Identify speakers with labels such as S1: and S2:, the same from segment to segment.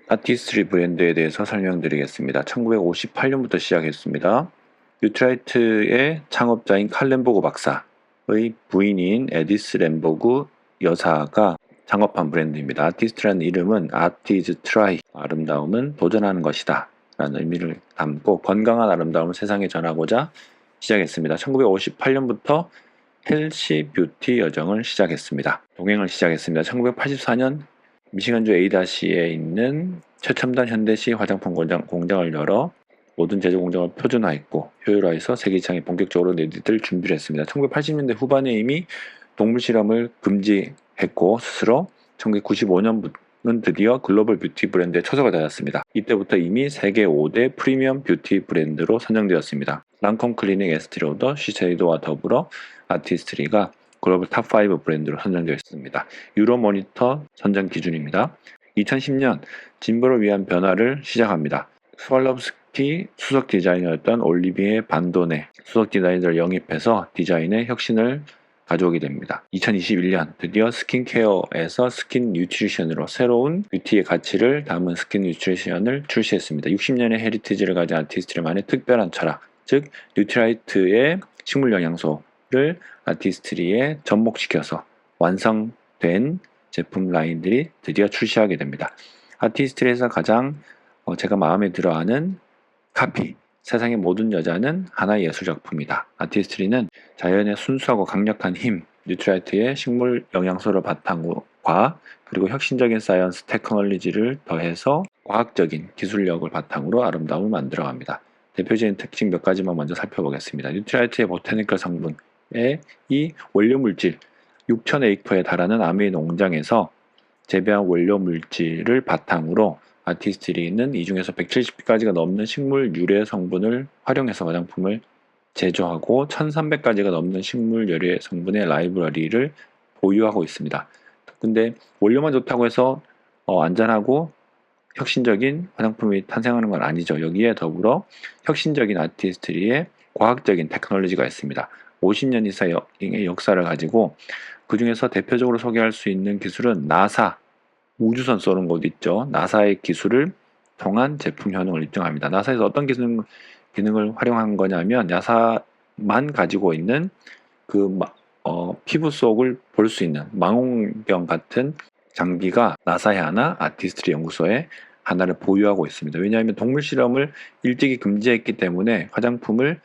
S1: 아티스트리 브랜드에 대해서 설명드리겠습니다. 1958년부터 시작했습니다. 뉴트라이트의 창업자인 칼 램보그 박사의 부인인 에디스 램보그 여사가 창업한 브랜드입니다. 아티스트라는 이름은 아티즈 트라이, 아름다움은 도전하는 것이다 라는 의미를 담고 건강한 아름다움을 세상에 전하고자 시작했습니다. 1958년부터 헬시 뷰티 여정을 시작했습니다. 동행을 시작했습니다. 1984년 미시간주 A다시에 있는 최첨단 현대시 화장품 공장을 열어 모든 제조 공정을 표준화했고 효율화해서 세계 시장에 본격적으로 내디딜 준비를 했습니다. 1980년대 후반에 이미 동물 실험을 금지했고 스스로 1995년부터는 드디어 글로벌 뷰티 브랜드에 초석을 달았습니다. 이때부터 이미 세계 5대 프리미엄 뷰티 브랜드로 선정되었습니다. 랑콤 클리닉, 에스티로더, 시세이도와 더불어 아티스트리가 글로벌 탑5 브랜드로 선정되어 있습니다. 유로 모니터 선정 기준입니다. 2010년 진보를 위한 변화를 시작합니다. 스왈롭스키 수석 디자이너였던 올리비에 반도네 수석 디자이너를 영입해서 디자인의 혁신을 가져오게 됩니다. 2021년 드디어 스킨케어에서 스킨 뉴트리션으로 새로운 뷰티의 가치를 담은 스킨 뉴트리션을 출시했습니다. 60년의 헤리티지를 가진 아티스트리만의 특별한 철학, 즉 뉴트라이트의 식물 영양소를 아티스트리에 접목시켜서 완성된 제품 라인들이 드디어 출시하게 됩니다. 아티스트리에서 가장 제가 마음에 들어하는 카피, 세상의 모든 여자는 하나의 예술작품이다. 아티스트리는 자연의 순수하고 강력한 힘, 뉴트라이트의 식물 영양소를 바탕과 그리고 혁신적인 사이언스 테크놀로지를 더해서 과학적인 기술력을 바탕으로 아름다움을 만들어갑니다. 대표적인 특징 몇 가지만 먼저 살펴보겠습니다. 뉴트라이트의 보타니컬 성분의 이 원료 물질 6,000에이커에 달하는 아메이 농장에서 재배한 원료 물질을 바탕으로 아티스트리는 이 중에서 170가지가 넘는 식물 유래 성분을 활용해서 화장품을 제조하고 1300가지가 넘는 식물 유래 성분의 라이브러리를 보유하고 있습니다. 근데 원료만 좋다고 해서 안전하고 혁신적인 화장품이 탄생하는 건 아니죠. 여기에 더불어 혁신적인 아티스트리의 과학적인 테크놀로지가 있습니다. 50년 이상의 역사를 가지고 그 중에서 대표적으로 소개할 수 있는 기술은 나사 우주선 쏘는 곳 있죠. 나사의 기술을 통한 제품 효능을 입증합니다. 나사에서 어떤 기능을 활용한 거냐면 나사만 가지고 있는 그 피부 속을 볼 수 있는 망원경 같은 장비가 나사에 하나, 아티스트리 연구소에 하나를 보유하고 있습니다. 왜냐하면 동물 실험을 일찍이 금지했기 때문에 화장품을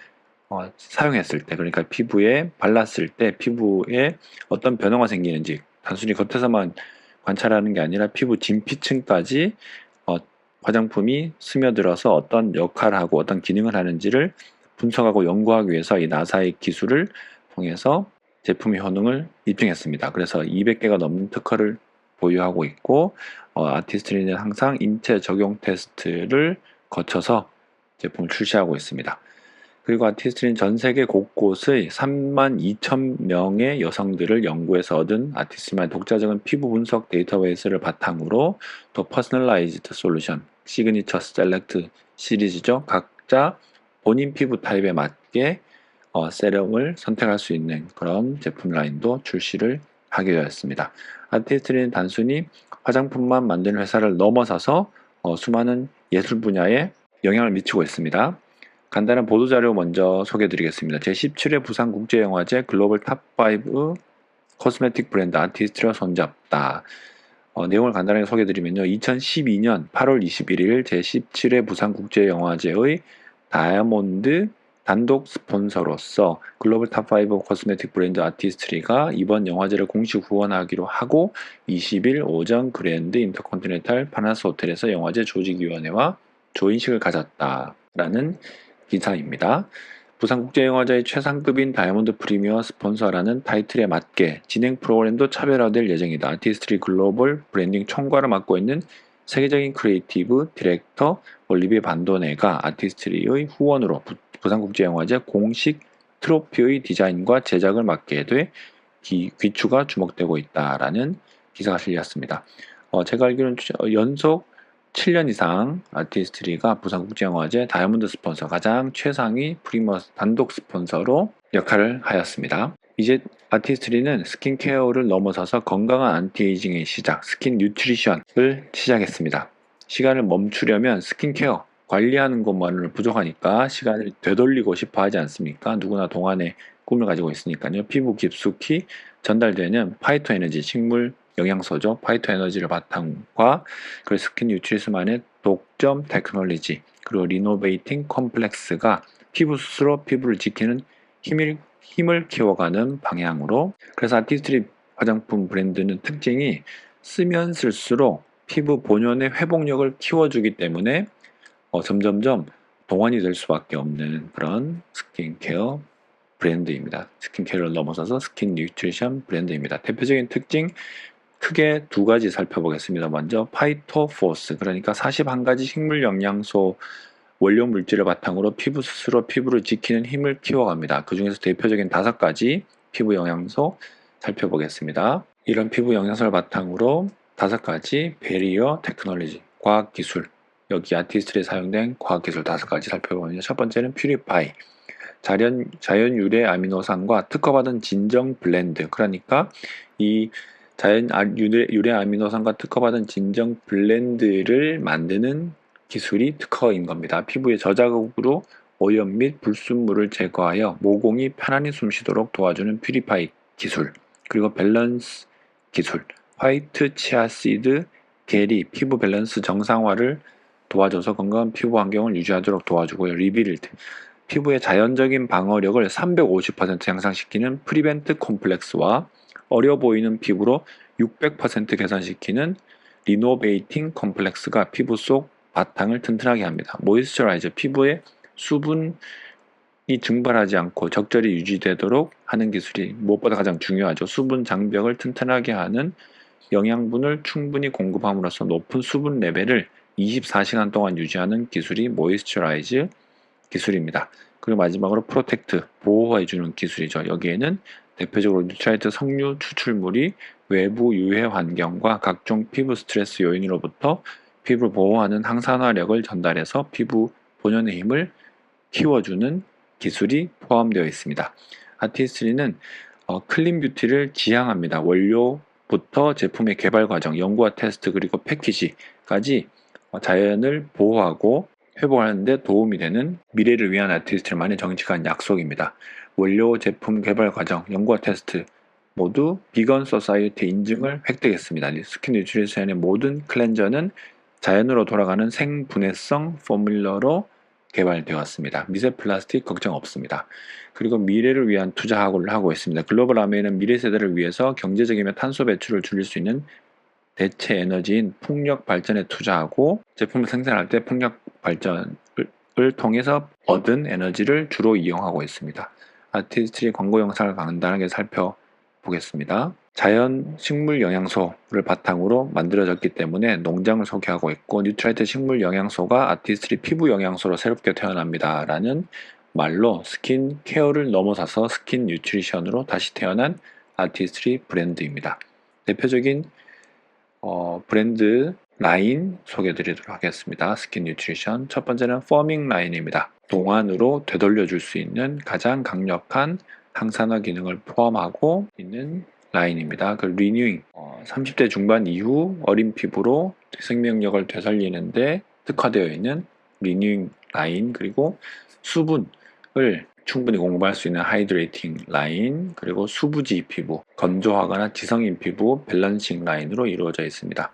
S1: 사용했을 때, 그러니까 피부에 발랐을 때 피부에 어떤 변화가 생기는지 단순히 겉에서만 관찰하는 게 아니라 피부 진피층까지 화장품이 스며들어서 어떤 역할을 하고 어떤 기능을 하는지를 분석하고 연구하기 위해서 이 나사의 기술을 통해서 제품의 효능을 입증했습니다. 그래서 200개가 넘는 특허를 보유하고 있고 아티스트리는 항상 인체 적용 테스트를 거쳐서 제품을 출시하고 있습니다. 그리고 아티스트리는 전 세계 곳곳의 32,000명의 여성들을 연구해서 얻은 아티스트만의 독자적인 피부 분석 데이터베이스를 바탕으로 더 퍼스널라이즈드 솔루션, 시그니처 셀렉트 시리즈죠. 각자 본인 피부 타입에 맞게 세럼을 선택할 수 있는 그런 제품 라인도 출시를 하게 되었습니다. 아티스트리는 단순히 화장품만 만드는 회사를 넘어서서 수많은 예술 분야에 영향을 미치고 있습니다. 간단한 보도자료 먼저 소개해드리겠습니다. 제17회 부산국제영화제 글로벌 탑5 코스메틱 브랜드 아티스트로 손잡다. 내용을 간단하게 소개해드리면요. 2012년 8월 21일 제17회 부산국제영화제의 다이아몬드 단독 스폰서로서 글로벌 탑5 코스메틱 브랜드 아티스트리가 이번 영화제를 공식 후원하기로 하고 20일 오전 그랜드 인터컨티넨탈 파나스 호텔에서 영화제 조직위원회와 조인식을 가졌다라는 기사입니다. 부산국제영화제의 최상급인 다이아몬드 프리미어 스폰서라는 타이틀에 맞게 진행 프로그램도 차별화될 예정이다. 아티스트리 글로벌 브랜딩 총괄을 맡고 있는 세계적인 크리에이티브 디렉터 올리비에 반도네가 아티스트리의 후원으로 부산국제영화제 공식 트로피의 디자인과 제작을 맡게 돼 귀추가 주목되고 있다라는 기사가 실렸습니다. 제가 알기로는 연속 7년 이상 아티스트리가 부산국제영화제 다이아몬드 스폰서 가장 최상위 프리미어 단독 스폰서로 역할을 하였습니다. 이제 아티스트리는 스킨케어를 넘어서서 건강한 안티에이징의 시작, 스킨 뉴트리션을 시작했습니다. 시간을 멈추려면 스킨케어 관리하는 것만으로는 부족하니까 시간을 되돌리고 싶어 하지 않습니까? 누구나 동안의 꿈을 가지고 있으니까요. 피부 깊숙이 전달되는 파이토 에너지, 식물 영양소죠. 파이토 에너지를 바탕과 그 스킨 뉴트리스만의 독점 테크놀로지, 그리고 리노베이팅 컴플렉스가 피부 스스로 피부를 지키는 힘을 키워가는 방향으로. 그래서 아티스트리 화장품 브랜드는 특징이 쓰면 쓸수록 피부 본연의 회복력을 키워주기 때문에 점점점 동안이 될 수밖에 없는 그런 스킨케어 브랜드입니다. 스킨케어를 넘어서서 스킨 뉴트리션 브랜드입니다. 대표적인 특징 크게 두 가지 살펴보겠습니다. 먼저 파이토포스, 그러니까 41가지 식물 영양소 원료 물질을 바탕으로 피부 스스로 피부를 지키는 힘을 키워갑니다. 그 중에서 대표적인 5가지 피부 영양소 살펴보겠습니다. 이런 피부 영양소를 바탕으로 5가지 베리어 테크놀로지, 과학기술, 여기 아티스트에 사용된 과학기술 5가지 살펴보면요. 첫 번째는 퓨리파이, 자연 유래 아미노산과 특허받은 진정 블렌드, 그러니까 이 유래 아미노산과 특허받은 진정 블렌드를 만드는 기술이 특허인 겁니다. 피부의 저자극으로 오염 및 불순물을 제거하여 모공이 편안히 숨쉬도록 도와주는 퓨리파이 기술, 그리고 밸런스 기술, 화이트 치아씨드 겔이 피부 밸런스 정상화를 도와줘서 건강한 피부 환경을 유지하도록 도와주고요. 리빌드, 피부의 자연적인 방어력을 350% 향상시키는 프리벤트 콤플렉스와 어려 보이는 피부로 600% 개선시키는 리노베이팅 컴플렉스가 피부 속 바탕을 튼튼하게 합니다. 모이스처라이저, 피부에 수분이 증발하지 않고 적절히 유지되도록 하는 기술이 무엇보다 가장 중요하죠. 수분 장벽을 튼튼하게 하는 영양분을 충분히 공급함으로써 높은 수분 레벨을 24시간 동안 유지하는 기술이 모이스처라이즈 기술입니다. 그리고 마지막으로 프로텍트, 보호해주는 기술이죠. 여기에는 대표적으로 뉴트라이트 석류 추출물이 외부 유해 환경과 각종 피부 스트레스 요인으로부터 피부를 보호하는 항산화력을 전달해서 피부 본연의 힘을 키워주는 기술이 포함되어 있습니다. 아티스트리는 클린 뷰티를 지향합니다. 원료부터 제품의 개발 과정, 연구와 테스트, 그리고 패키지까지 자연을 보호하고 회복하는 데 도움이 되는 미래를 위한 아티스트만의 정직한 약속입니다. 원료, 제품 개발 과정, 연구와 테스트 모두 비건 소사이어티 인증을 획득했습니다. 스킨 뉴트리션의 모든 클렌저는 자연으로 돌아가는 생분해성 포뮬러로 개발되었습니다. 미세 플라스틱 걱정 없습니다. 그리고 미래를 위한 투자를 하고 있습니다. 글로벌 아메이는 미래 세대를 위해서 경제적이며 탄소 배출을 줄일 수 있는 대체 에너지인 풍력 발전에 투자하고, 제품을 생산할 때 풍력 발전을 통해서 얻은 에너지를 주로 이용하고 있습니다. 아티스트리 광고 영상을 간단하게 살펴보겠습니다. 자연 식물 영양소를 바탕으로 만들어졌기 때문에 농장을 소개하고 있고, 뉴트라이트 식물 영양소가 아티스트리 피부 영양소로 새롭게 태어납니다 라는 말로 스킨 케어를 넘어서서 스킨 뉴트리션으로 다시 태어난 아티스트리 브랜드입니다. 대표적인 브랜드 라인 소개해 드리도록 하겠습니다. 스킨 뉴트리션, 첫 번째는 포밍 라인입니다. 동안으로 되돌려 줄 수 있는 가장 강력한 항산화 기능을 포함하고 있는 라인입니다. 그 리뉴잉, 30대 중반 이후 어린 피부로 생명력을 되살리는데 특화되어 있는 리뉴잉 라인, 그리고 수분을 충분히 공급할 수 있는 하이드레이팅 라인, 그리고 수부지 피부, 건조하거나 지성인 피부 밸런싱 라인으로 이루어져 있습니다.